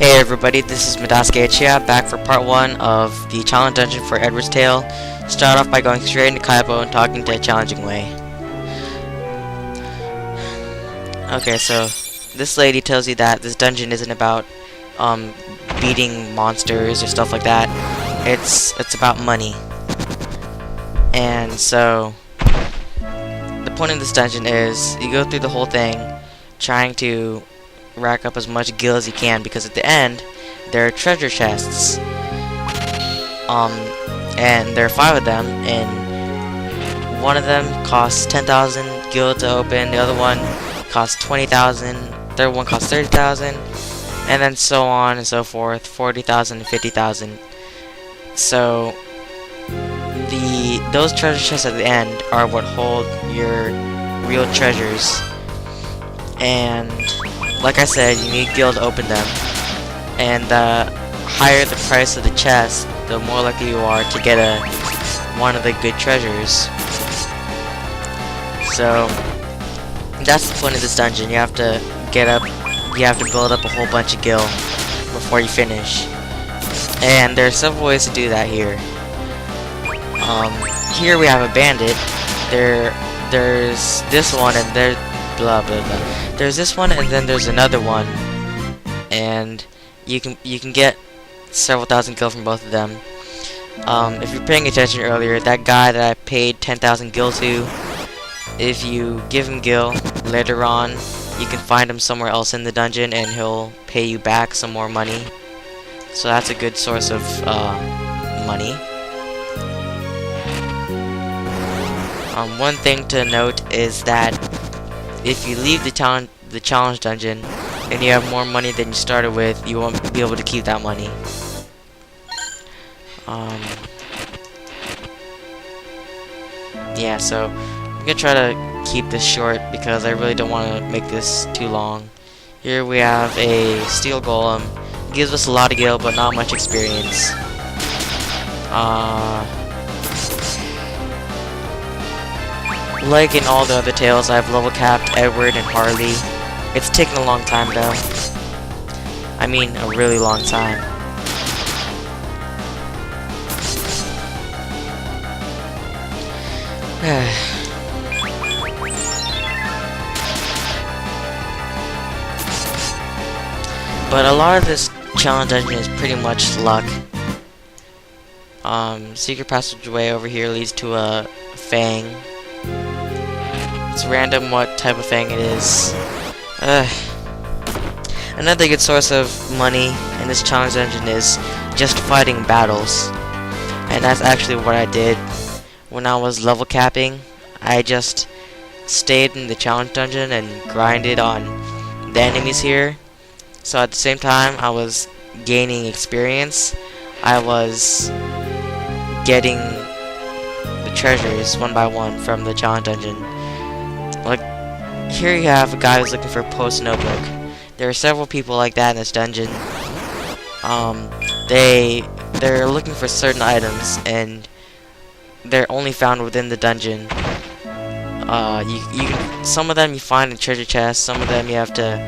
Hey everybody, this is Madaske back for part 1 of the challenge dungeon for Edward's Tale. Start off by going straight into Kaibo and talking to a challenging way. Okay, so this lady tells you that this dungeon isn't about beating monsters or stuff like that. It's about money. And so the point of this dungeon is you go through the whole thing trying to rack up as much gil as you can, because at the end there are treasure chests, and there are 5 of them, and one of them costs 10,000 gil to open, the other one costs 20,000, third one costs 30,000, and then so on and so forth, 40,000 and 50,000. So those treasure chests at the end are what hold your real treasures, and like I said, you need gil to open them, and the higher the price of the chest, the more likely you are to get one of the good treasures. So that's the point of this dungeon. You have to build up a whole bunch of gil before you finish, and there are several ways to do that here. Here we have a bandit. There's this one, and there's blah blah blah. There's this one, and then there's another one, and you can get several thousand gil from both of them. If you're paying attention earlier, that guy that I paid 10,000 gil to, if you give him gil later on, you can find him somewhere else in the dungeon, and he'll pay you back some more money. So that's a good source of money. One thing to note is that if you leave the challenge dungeon and you have more money than you started with, you won't be able to keep that money. Yeah, so I'm gonna try to keep this short because I really don't want to make this too long. Here we have a steel golem. It gives us a lot of gil but not much experience. Like in all the other tales, I've level capped Edward and Harley. It's taken a long time though. I mean, a really long time. But a lot of this challenge dungeon is pretty much luck. Secret passageway over here leads to a fang. It's random what type of fang it is. Another good source of money in this challenge dungeon is just fighting battles. And that's actually what I did when I was level capping. I just stayed in the challenge dungeon and grinded on the enemies here. So at the same time I was gaining experience, I was getting the treasures one by one from the challenge dungeon. Like, here you have a guy who's looking for a post notebook. There are several people like that in this dungeon. They're looking for certain items, and they're only found within the dungeon. Some of them you find in treasure chests. Some of them you have to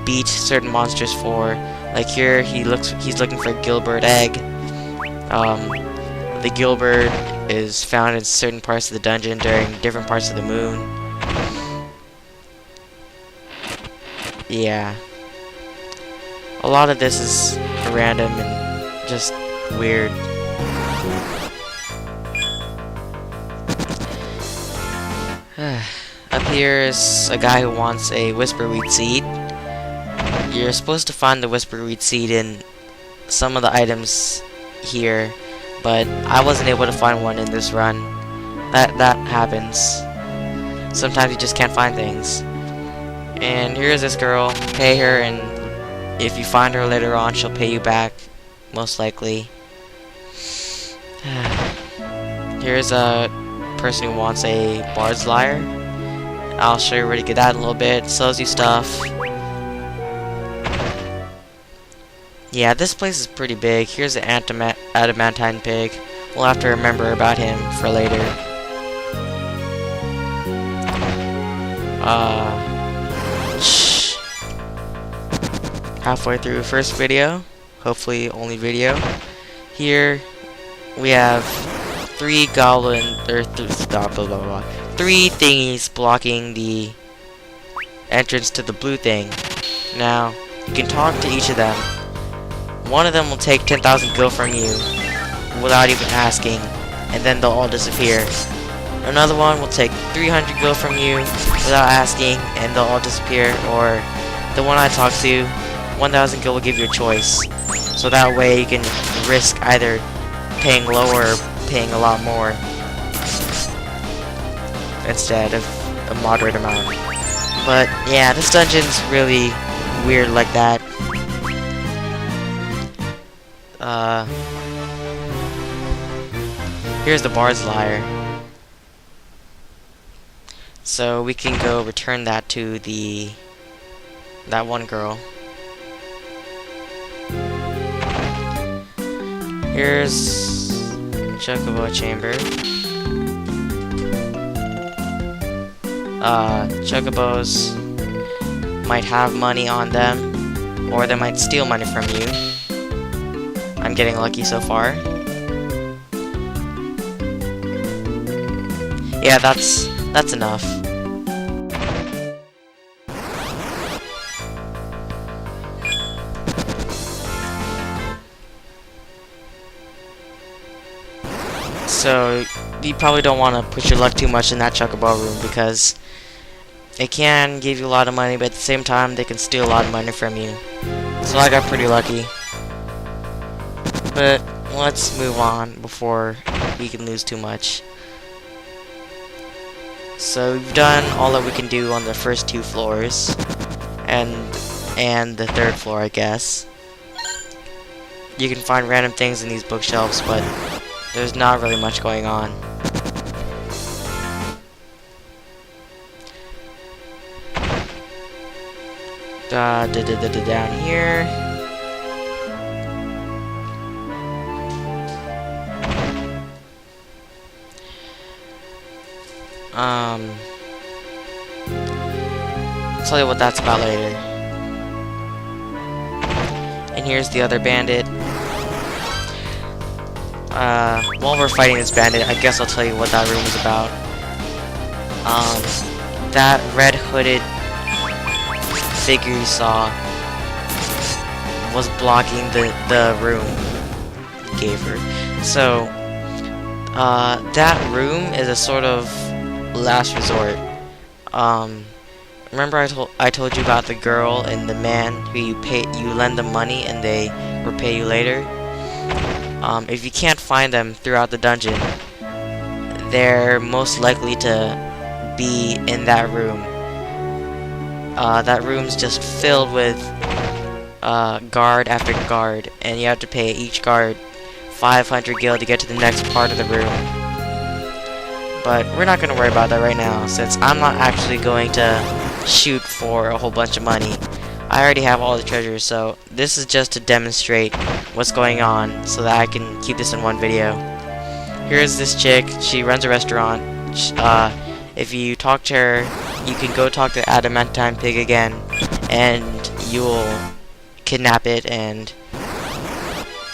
beat certain monsters for. Like here, he's looking for a Gilbert egg. The Gilbert is found in certain parts of the dungeon during different parts of the moon. Yeah. A lot of this is random and just weird. Up here is a guy who wants a whisperweed seed. You're supposed to find the whisperweed seed in some of the items here, but I wasn't able to find one in this run. That happens. Sometimes you just can't find things. And here's this girl. Pay her, and if you find her later on, she'll pay you back, most likely. Here's a person who wants a bard's lyre. I'll show you where to get that in a little bit. It sells you stuff. Yeah, this place is pretty big. Here's an Adamantite pig. We'll have to remember about him for later. halfway through first video, hopefully only video. Here we have three goblin or three thingies blocking the entrance to the blue thing. Now you can talk to each of them. One of them will take 10,000 gil from you without even asking, and then they'll all disappear. Another one will take 300 gil from you without asking, and they'll all disappear. Or the one I talked to, 1,000 gil will give you a choice. So that way you can risk either paying lower or paying a lot more instead of a moderate amount. But yeah, this dungeon's really weird like that. Here's the Bard's Lyre. So we can go return that to that one girl. Here's Chocobo Chamber. Chocobos might have money on them, or they might steal money from you. I'm getting lucky so far. Yeah, that's enough. So you probably don't want to put your luck too much in that Chocobo room because it can give you a lot of money, but at the same time they can steal a lot of money from you. So I got pretty lucky. But let's move on before we can lose too much. So we've done all that we can do on the first two floors, and the third floor, I guess. You can find random things in these bookshelves, but there's not really much going on. Down here. I'll tell you what that's about later. And here's the other bandit. While we're fighting this bandit, I guess I'll tell you what that room is about. That red hooded figure you saw was blocking the room you gave her. So that room is a sort of last resort. Remember I told you about the girl and the man who you lend them money and they repay you later? If you can't find them throughout the dungeon, they're most likely to be in that room. That room's just filled with guard after guard, and you have to pay each guard 500 gil to get to the next part of the room. But we're not going to worry about that right now, since I'm not actually going to shoot for a whole bunch of money. I already have all the treasures, so this is just to demonstrate what's going on so that I can keep this in one video. Here's this chick. She runs a restaurant. If you talk to her, you can go talk to Adamantite pig again, and you'll kidnap it, and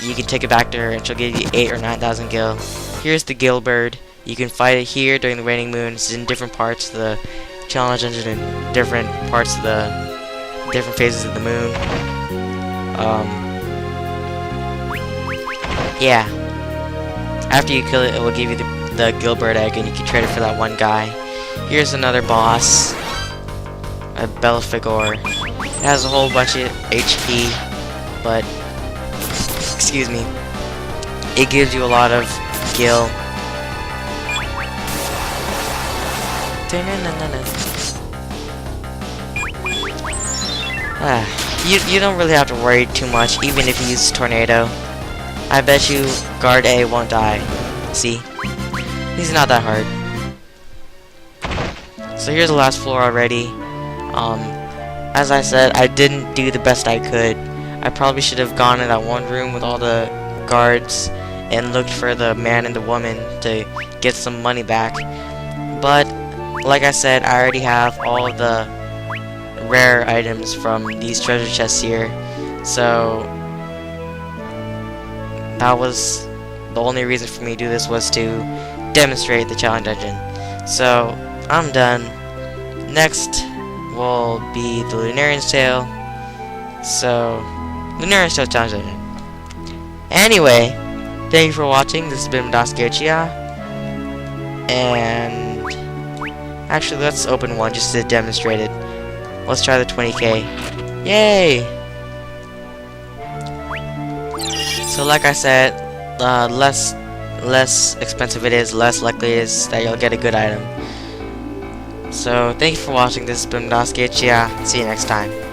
you can take it back to her, and she'll give you 8 or 9,000 gil. Here's the Gil Bird. You can fight it here during the waning moon. It's in different parts of the challenge engine and different parts of the different phases of the moon. Yeah. After you kill it, it will give you the Gilbert egg, and you can trade it for that one guy. Here's another boss, a Belphegor. It has a whole bunch of HP, but excuse me, it gives you a lot of gil. You don't really have to worry too much, even if you use Tornado. I bet you guard A won't die. See? He's not that hard. So here's the last floor already. As I said, I didn't do the best I could. I probably should have gone in that one room with all the guards and looked for the man and the woman to get some money back. But like I said, I already have all of the rare items from these treasure chests here, So that was the only reason for me to do this, was to demonstrate the challenge dungeon. So I'm done. Next will be the Lunarian's Tale. So Lunarian's Tale challenge dungeon. Anyway, thank you for watching. This has been Chia. And actually, let's open one just to demonstrate it. Let's try the 20k. Yay! So like I said, less expensive it is, less likely it is that you'll get a good item. So thank you for watching. This has been Chia. See you next time.